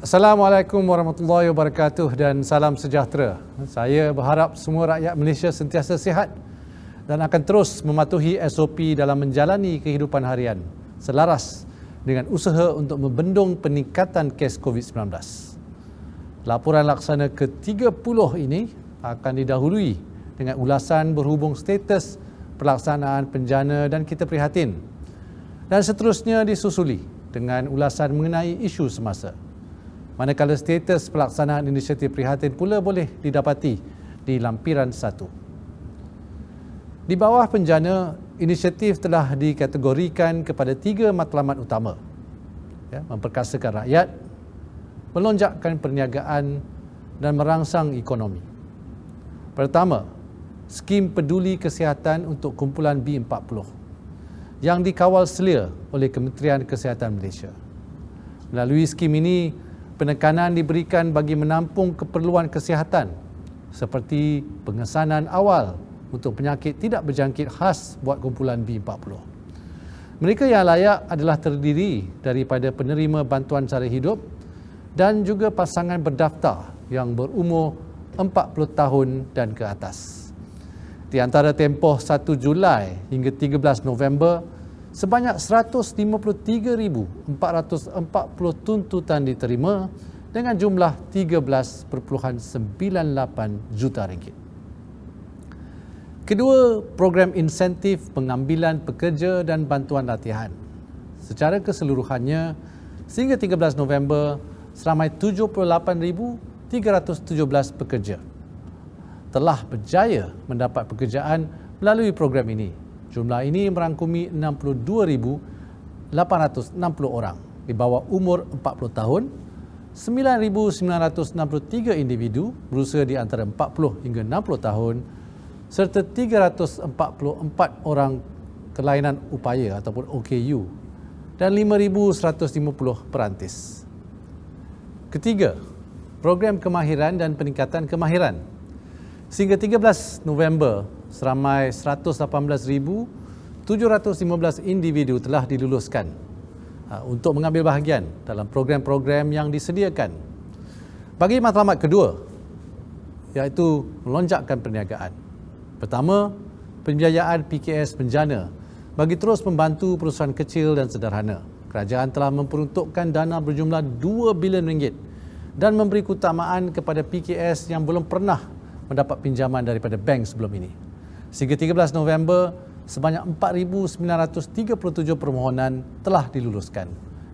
Assalamualaikum warahmatullahi wabarakatuh dan salam sejahtera. Saya berharap semua rakyat Malaysia sentiasa sihat dan akan terus mematuhi SOP dalam menjalani kehidupan harian selaras dengan usaha untuk membendung peningkatan kes COVID-19. Laporan laksana ke-30 ini akan didahului dengan ulasan berhubung status pelaksanaan penjana dan kita prihatin, dan seterusnya disusuli dengan ulasan mengenai isu semasa. Manakala status pelaksanaan inisiatif prihatin pula boleh didapati di lampiran 1. Di bawah penjana, inisiatif telah dikategorikan kepada 3 matlamat utama. Memperkasakan rakyat, melonjakkan perniagaan dan merangsang ekonomi. Pertama, skim peduli kesihatan untuk kumpulan B40 yang dikawal selia oleh Kementerian Kesihatan Malaysia. Melalui skim ini, penekanan diberikan bagi menampung keperluan kesihatan seperti pengesanan awal untuk penyakit tidak berjangkit khas buat kumpulan B40. Mereka yang layak adalah terdiri daripada penerima bantuan sara hidup dan juga pasangan berdaftar yang berumur 40 tahun dan ke atas. Di antara tempoh 1 Julai hingga 13 November, sebanyak 153,440 tuntutan diterima dengan jumlah 13.98 juta ringgit. Kedua, program insentif pengambilan pekerja dan bantuan latihan. Secara keseluruhannya, sehingga 13 November, seramai 78,317 pekerja telah berjaya mendapat pekerjaan melalui program ini. Jumlah ini merangkumi 62,860 orang di bawah umur 40 tahun, 9,963 individu berusia di antara 40 hingga 60 tahun, serta 344 orang kelainan upaya ataupun OKU dan 5,150 perantis. Ketiga, program kemahiran dan peningkatan kemahiran. Sehingga 13 November, seramai 118,715 individu telah diluluskan untuk mengambil bahagian dalam program-program yang disediakan. Bagi matlamat kedua, iaitu melonjakkan perniagaan. Pertama, pembiayaan PKS Penjana bagi terus membantu perusahaan kecil dan sederhana. Kerajaan telah memperuntukkan dana berjumlah 2 bilion ringgit dan memberi keutamaan kepada PKS yang belum pernah mendapat pinjaman daripada bank sebelum ini. Sehingga 13 November, sebanyak 4,937 permohonan telah diluluskan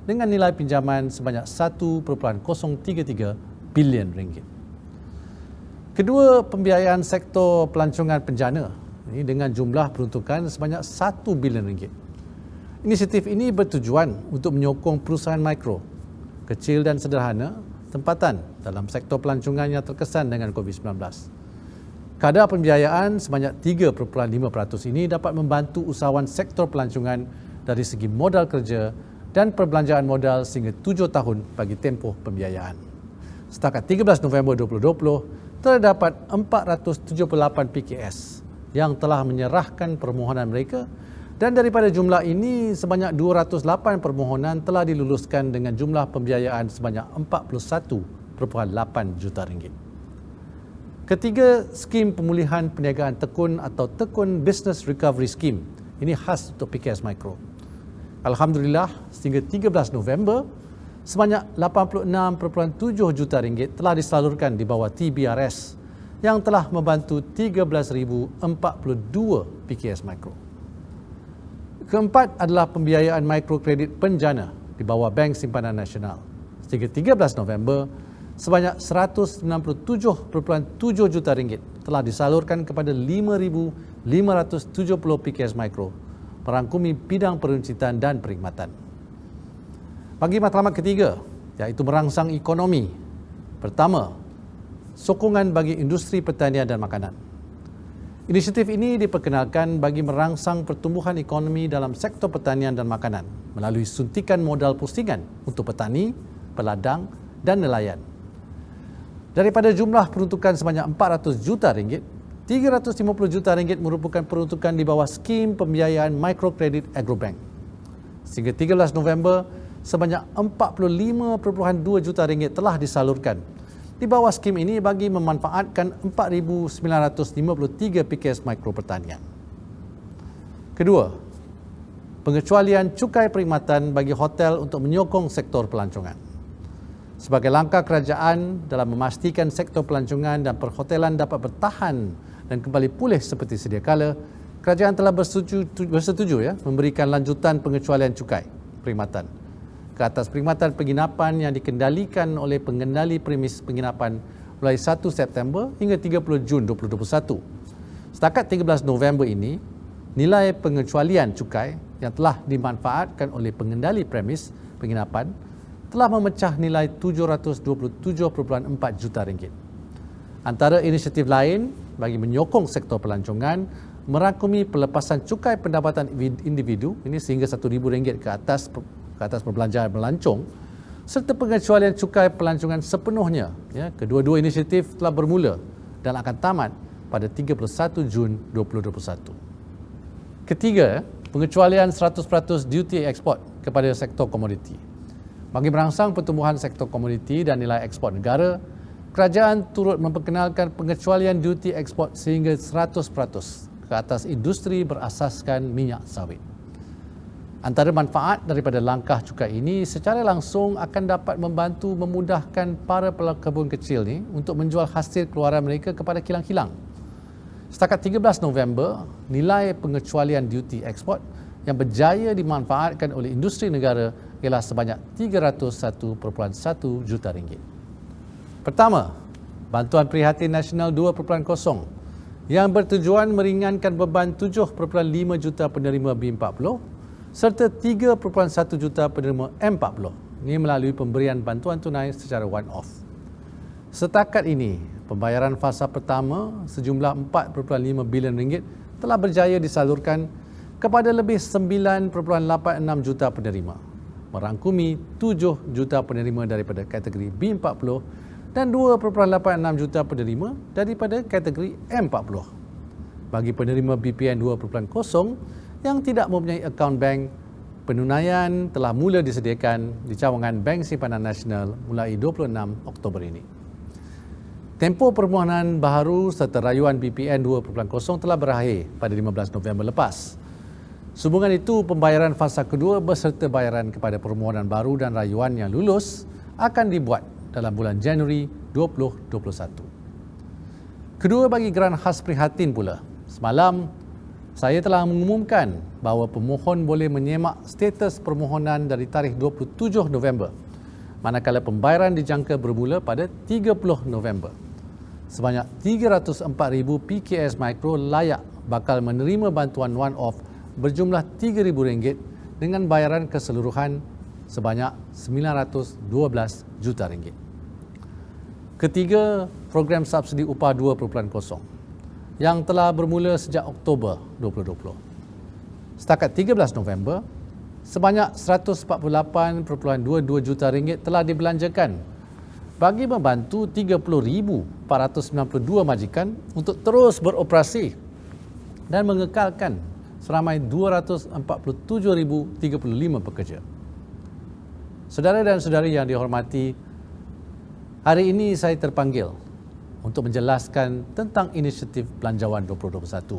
dengan nilai pinjaman sebanyak 1.033 bilion ringgit. Kedua, pembiayaan sektor pelancongan penjana ini dengan jumlah peruntukan sebanyak 1 bilion ringgit. Inisiatif ini bertujuan untuk menyokong perusahaan mikro, kecil dan sederhana tempatan dalam sektor pelancongan yang terkesan dengan COVID-19. Kadar pembiayaan sebanyak 3.5% ini dapat membantu usahawan sektor pelancongan dari segi modal kerja dan perbelanjaan modal sehingga 7 tahun bagi tempoh pembiayaan. Setakat 13 November 2020, terdapat 478 PKS yang telah menyerahkan permohonan mereka, dan daripada jumlah ini sebanyak 208 permohonan telah diluluskan dengan jumlah pembiayaan sebanyak 41.8 juta ringgit. Ketiga, skim pemulihan perniagaan tekun atau Tekun Business Recovery Scheme. Ini khas untuk PKS Mikro. Alhamdulillah, sehingga 13 November, sebanyak 86.7 juta ringgit telah disalurkan di bawah TBRS yang telah membantu 13,042 PKS Mikro. Keempat adalah pembiayaan mikrokredit penjana di bawah Bank Simpanan Nasional. Sehingga 13 November, sebanyak 197.7 juta ringgit telah disalurkan kepada 5,570 PKS Mikro, merangkumi bidang peruncitan dan perkhidmatan. Bagi matlamat ketiga, iaitu merangsang ekonomi. Pertama, sokongan bagi industri pertanian dan makanan. Inisiatif ini diperkenalkan bagi merangsang pertumbuhan ekonomi dalam sektor pertanian dan makanan melalui suntikan modal pusingan untuk petani, peladang dan nelayan. Daripada jumlah peruntukan sebanyak 400 juta ringgit, 350 juta ringgit merupakan peruntukan di bawah skim pembiayaan mikrokredit Agrobank. Sehingga 13 November, sebanyak 45.2 juta ringgit telah disalurkan di bawah skim ini bagi memanfaatkan 4,953 PKS mikro pertanian. Kedua, pengecualian cukai perkhidmatan bagi hotel untuk menyokong sektor pelancongan. Sebagai langkah kerajaan dalam memastikan sektor pelancongan dan perhotelan dapat bertahan dan kembali pulih seperti sedia kala, kerajaan telah bersetuju memberikan lanjutan pengecualian cukai perkhidmatan ke atas perkhidmatan penginapan yang dikendalikan oleh pengendali premis penginapan mulai 1 September hingga 30 Jun 2021. Setakat 13 November ini, nilai pengecualian cukai yang telah dimanfaatkan oleh pengendali premis penginapan telah memecah nilai 727.4 juta ringgit. Antara inisiatif lain bagi menyokong sektor pelancongan merangkumi pelepasan cukai pendapatan individu ini sehingga RM1,000 ke atas perbelanjaan melancong serta pengecualian cukai pelancongan sepenuhnya. Kedua-dua inisiatif telah bermula dan akan tamat pada 31 Jun 2021. Ketiga, pengecualian 100% duty ekspor kepada sektor komoditi. Bagi merangsang pertumbuhan sektor komoditi dan nilai ekspor negara, kerajaan turut memperkenalkan pengecualian duty ekspor sehingga 100% ke atas industri berasaskan minyak sawit. Antara manfaat daripada langkah cukai ini secara langsung akan dapat membantu memudahkan para pelakebun kecil ni untuk menjual hasil keluaran mereka kepada kilang-kilang. Setakat 13 November, nilai pengecualian duty ekspor yang berjaya dimanfaatkan oleh industri negara ialah sebanyak 301.1 juta ringgit. Pertama, Bantuan Prihatin Nasional 2.0 yang bertujuan meringankan beban 7.5 juta penerima B40 serta 3.1 juta penerima M40. Ini melalui pemberian bantuan tunai secara one-off. Setakat ini, pembayaran fasa pertama sejumlah 4.5 bilion ringgit telah berjaya disalurkan kepada lebih 9.86 juta penerima, merangkumi 7 juta penerima daripada kategori B40 dan 2.86 juta penerima daripada kategori M40. Bagi penerima BPN 2.0 yang tidak mempunyai akaun bank, penunaian telah mula disediakan di cawangan Bank Simpanan Nasional mulai 26 Oktober ini. Tempoh permohonan baharu serta rayuan BPN 2.0 telah berakhir pada 15 November lepas. Sehubungan itu, pembayaran fasa kedua beserta bayaran kepada permohonan baru dan rayuan yang lulus akan dibuat dalam bulan Januari 2021. Kedua, bagi geran khas prihatin pula. Semalam, saya telah mengumumkan bahawa pemohon boleh menyemak status permohonan dari tarikh 27 November, manakala pembayaran dijangka bermula pada 30 November. Sebanyak 304,000 PKS Mikro layak bakal menerima bantuan one-off berjumlah RM3,000 dengan bayaran keseluruhan sebanyak RM912 juta. Ketiga, program subsidi upah 2.0 yang telah bermula sejak Oktober 2020. Setakat 13 November, sebanyak RM148.22 juta telah dibelanjakan bagi membantu 30,492 majikan untuk terus beroperasi dan mengekalkan seramai 247,035 pekerja. Saudara dan saudari yang dihormati, hari ini saya terpanggil untuk menjelaskan tentang inisiatif Belanjawan 2021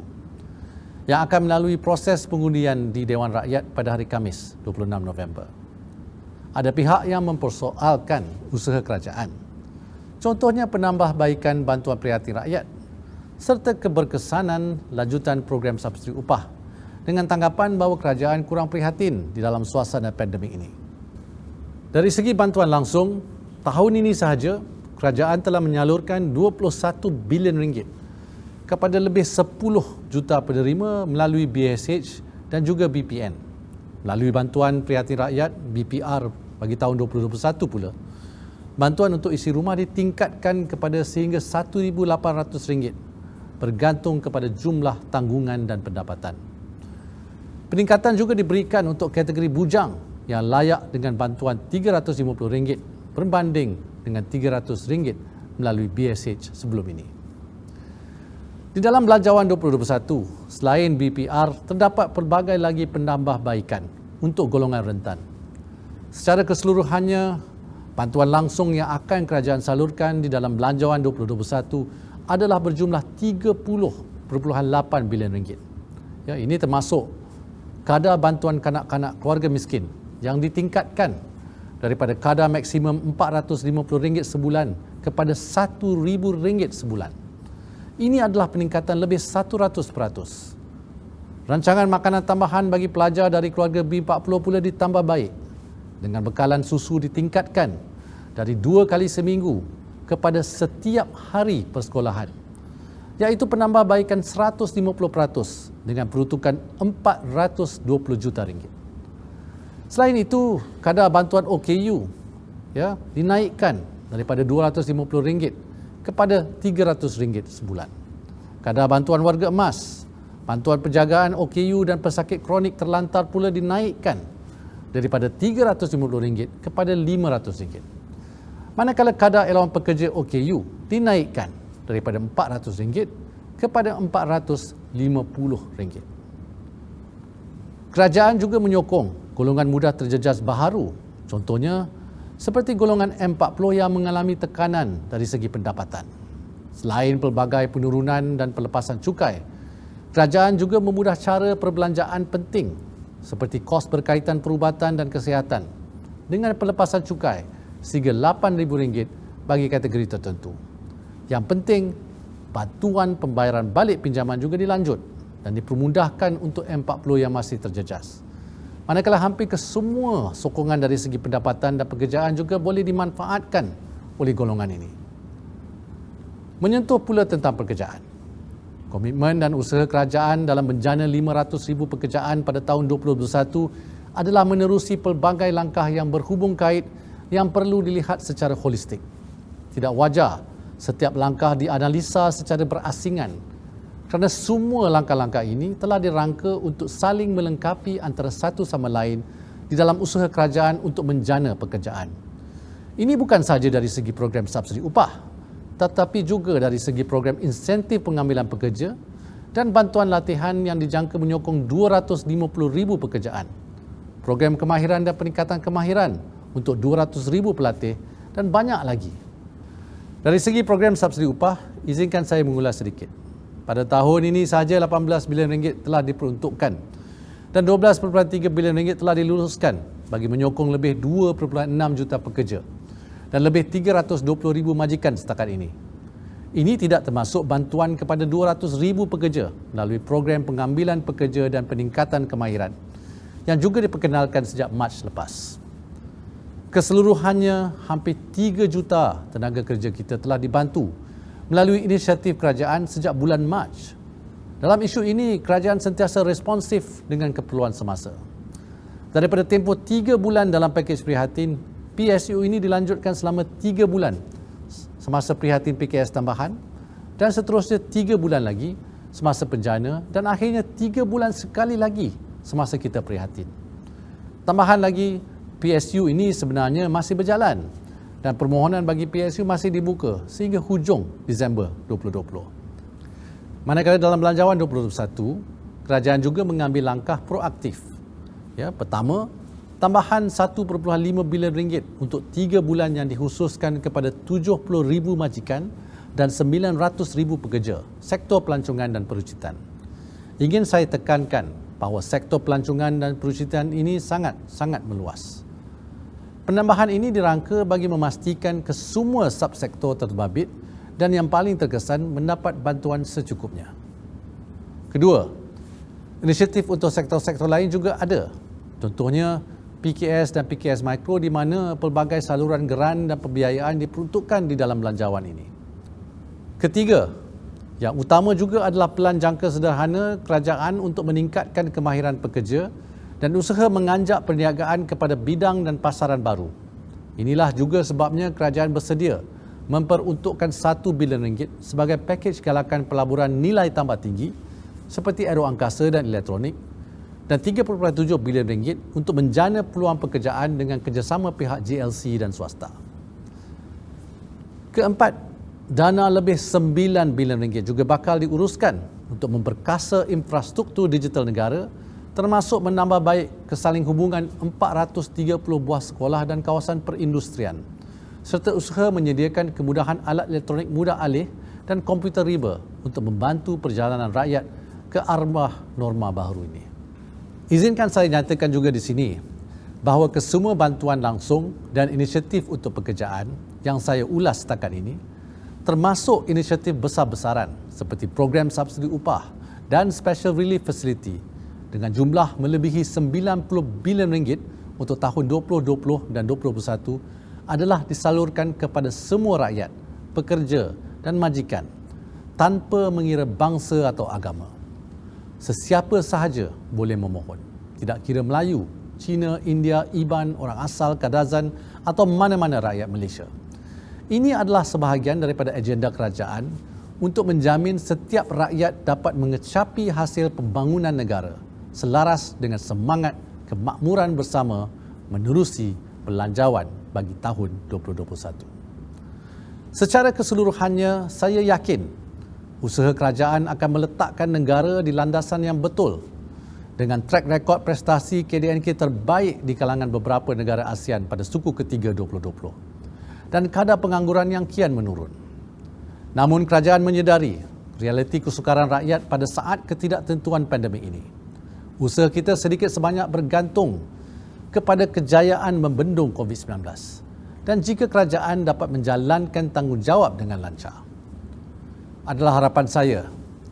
yang akan melalui proses pengundian di Dewan Rakyat pada hari Khamis 26 November. Ada pihak yang mempersoalkan usaha kerajaan, contohnya penambahbaikan bantuan prihatin rakyat serta keberkesanan lanjutan program subsidi upah dengan tanggapan bahawa kerajaan kurang prihatin di dalam suasana pandemik ini. Dari segi bantuan langsung, tahun ini sahaja kerajaan telah menyalurkan RM21 bilion kepada lebih 10 juta penerima melalui BSH dan juga BPN. Melalui bantuan prihatin rakyat BPR bagi tahun 2021 pula, bantuan untuk isi rumah ditingkatkan kepada sehingga RM1,800 bergantung kepada jumlah tanggungan dan pendapatan. Peningkatan juga diberikan untuk kategori bujang yang layak dengan bantuan RM350 berbanding dengan RM300 melalui BSH sebelum ini. Di dalam Belanjawan 2021, selain BPR, terdapat pelbagai lagi penambahbaikan untuk golongan rentan. Secara keseluruhannya, bantuan langsung yang akan kerajaan salurkan di dalam Belanjawan 2021 adalah berjumlah 30.8 bilion ringgit. Ya, ini termasuk kadar bantuan kanak-kanak keluarga miskin yang ditingkatkan daripada kadar maksimum RM450 sebulan kepada RM1,000 sebulan. Ini adalah peningkatan lebih 100%. Rancangan makanan tambahan bagi pelajar dari keluarga B40 pula ditambah baik dengan bekalan susu ditingkatkan dari 2 kali seminggu kepada setiap hari persekolahan, iaitu penambahbaikan 150% dengan peruntukan RM420 juta. Selain itu, kadar bantuan OKU dinaikkan daripada RM250 kepada RM300 sebulan. Kadar bantuan warga emas, bantuan penjagaan OKU dan pesakit kronik terlantar pula dinaikkan daripada RM350 kepada RM500. Manakala kadar elawan pekerja OKU dinaikkan daripada RM400 kepada RM450. Kerajaan juga menyokong golongan mudah terjejas baharu, contohnya seperti golongan M40 yang mengalami tekanan dari segi pendapatan. Selain pelbagai penurunan dan pelepasan cukai, kerajaan juga memudah cara perbelanjaan penting seperti kos berkaitan perubatan dan kesihatan dengan pelepasan cukai sehingga RM8,000 bagi kategori tertentu. Yang penting, bantuan pembayaran balik pinjaman juga dilanjut dan dipermudahkan untuk M40 yang masih terjejas. Manakala hampir kesemua sokongan dari segi pendapatan dan pekerjaan juga boleh dimanfaatkan oleh golongan ini. Menyentuh pula tentang pekerjaan. Komitmen dan usaha kerajaan dalam menjana 500,000 pekerjaan pada tahun 2021 adalah menerusi pelbagai langkah yang berhubung kait yang perlu dilihat secara holistik. Tidak wajar setiap langkah dianalisa secara berasingan kerana semua langkah-langkah ini telah dirangka untuk saling melengkapi antara satu sama lain di dalam usaha kerajaan untuk menjana pekerjaan. Ini bukan sahaja dari segi program subsidi upah, tetapi juga dari segi program insentif pengambilan pekerja dan bantuan latihan yang dijangka menyokong 250,000 pekerjaan, program kemahiran dan peningkatan kemahiran untuk 200,000 pelatih dan banyak lagi. Dari segi program subsidi upah, izinkan saya mengulas sedikit. Pada tahun ini sahaja RM18 bilion telah diperuntukkan dan RM12.3 bilion telah diluluskan bagi menyokong lebih 2.6 juta pekerja dan lebih 320,000 majikan setakat ini. Ini tidak termasuk bantuan kepada 200,000 pekerja melalui program pengambilan pekerja dan peningkatan kemahiran yang juga diperkenalkan sejak Mac lepas. Keseluruhannya, hampir 3 juta tenaga kerja kita telah dibantu melalui inisiatif kerajaan sejak bulan Mac. Dalam isu ini, kerajaan sentiasa responsif dengan keperluan semasa. Daripada tempoh 3 bulan dalam pakej prihatin, PSU ini dilanjutkan selama 3 bulan semasa prihatin PKS tambahan dan seterusnya 3 bulan lagi semasa penjana dan akhirnya 3 bulan sekali lagi semasa kita prihatin. Tambahan lagi, PSU ini sebenarnya masih berjalan dan permohonan bagi PSU masih dibuka sehingga hujung Disember 2020. Manakala dalam Belanjawan 2021, kerajaan juga mengambil langkah proaktif. Pertama, tambahan RM1.5 bilion untuk 3 bulan yang dikhususkan kepada 70,000 majikan dan 900,000 pekerja sektor pelancongan dan perucitan. Ingin saya tekankan bahawa sektor pelancongan dan perucitan ini sangat meluas. Penambahan ini dirangka bagi memastikan kesemua subsektor terbabit dan yang paling terkesan mendapat bantuan secukupnya. Kedua, inisiatif untuk sektor-sektor lain juga ada. Contohnya PKS dan PKS Mikro di mana pelbagai saluran geran dan pembiayaan diperuntukkan di dalam belanjawan ini. Ketiga, yang utama juga adalah pelan jangka sederhana kerajaan untuk meningkatkan kemahiran pekerja dan usaha menganjak perniagaan kepada bidang dan pasaran baru. Inilah juga sebabnya kerajaan bersedia memperuntukkan RM1 bilion sebagai pakej galakan pelaburan nilai tambah tinggi seperti aeroangkasa dan elektronik dan RM3.7 bilion untuk menjana peluang pekerjaan dengan kerjasama pihak JLC dan swasta. Keempat, dana lebih RM9 bilion juga bakal diuruskan untuk memperkasa infrastruktur digital negara termasuk menambah baik kesaling hubungan 430 buah sekolah dan kawasan perindustrian, serta usaha menyediakan kemudahan alat elektronik mudah alih dan komputer riba untuk membantu perjalanan rakyat ke arah norma baru ini. Izinkan saya nyatakan juga di sini bahawa kesemua bantuan langsung dan inisiatif untuk pekerjaan yang saya ulas setakat ini, termasuk inisiatif besar-besaran seperti program subsidi upah dan Special Relief Facility dengan jumlah melebihi 90 bilion ringgit untuk tahun 2020 dan 2021 adalah disalurkan kepada semua rakyat, pekerja dan majikan tanpa mengira bangsa atau agama. Sesiapa sahaja boleh memohon, tidak kira Melayu, Cina, India, Iban, orang asal, Kadazan atau mana-mana rakyat Malaysia. Ini adalah sebahagian daripada agenda kerajaan untuk menjamin setiap rakyat dapat mengecapi hasil pembangunan negara selaras dengan semangat kemakmuran bersama menerusi belanjawan bagi tahun 2021. Secara keseluruhannya, saya yakin usaha kerajaan akan meletakkan negara di landasan yang betul dengan track rekod prestasi KDNK terbaik di kalangan beberapa negara ASEAN pada suku ketiga 2020 dan kadar pengangguran yang kian menurun. Namun kerajaan menyedari realiti kesukaran rakyat pada saat ketidaktentuan pandemik ini. Usaha kita sedikit sebanyak bergantung kepada kejayaan membendung COVID-19 dan jika kerajaan dapat menjalankan tanggungjawab dengan lancar. Adalah harapan saya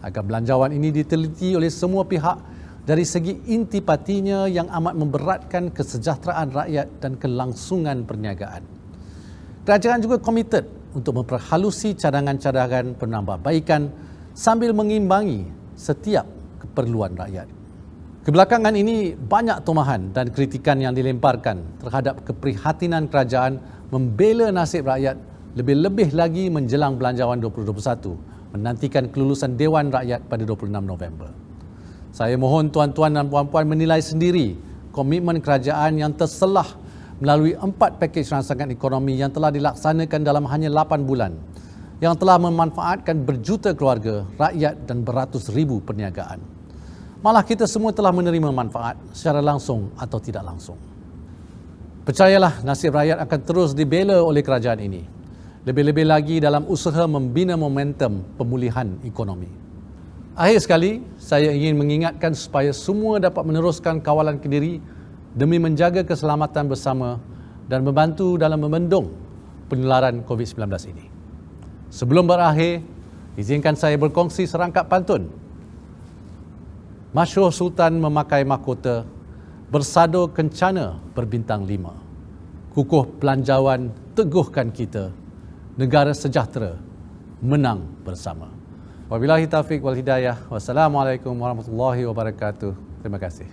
agar belanjawan ini diteliti oleh semua pihak dari segi intipatinya yang amat memberatkan kesejahteraan rakyat dan kelangsungan perniagaan. Kerajaan juga komited untuk memperhalusi cadangan-cadangan penambahbaikan sambil mengimbangi setiap keperluan rakyat. Kebelakangan ini banyak tomahan dan kritikan yang dilemparkan terhadap keprihatinan kerajaan membela nasib rakyat, lebih-lebih lagi menjelang belanjawan 2021 menantikan kelulusan Dewan Rakyat pada 26 November. Saya mohon tuan-tuan dan puan-puan menilai sendiri komitmen kerajaan yang terselah melalui 4 pakej rangsangan ekonomi yang telah dilaksanakan dalam hanya 8 bulan yang telah memanfaatkan berjuta keluarga, rakyat dan beratus ribu perniagaan. Malah kita semua telah menerima manfaat secara langsung atau tidak langsung. Percayalah, nasib rakyat akan terus dibela oleh kerajaan ini. Lebih-lebih lagi dalam usaha membina momentum pemulihan ekonomi. Akhir sekali, saya ingin mengingatkan supaya semua dapat meneruskan kawalan Kediri demi menjaga keselamatan bersama dan membantu dalam membendung penularan COVID-19 ini. Sebelum berakhir, izinkan saya berkongsi serangkap pantun. Masyhur Sultan memakai mahkota, bersado kencana berbintang 5. Kukuh belanjawan teguhkan kita, negara sejahtera menang bersama. Wabillahi taufiq wal hidayah. Wassalamualaikum warahmatullahi wabarakatuh. Terima kasih.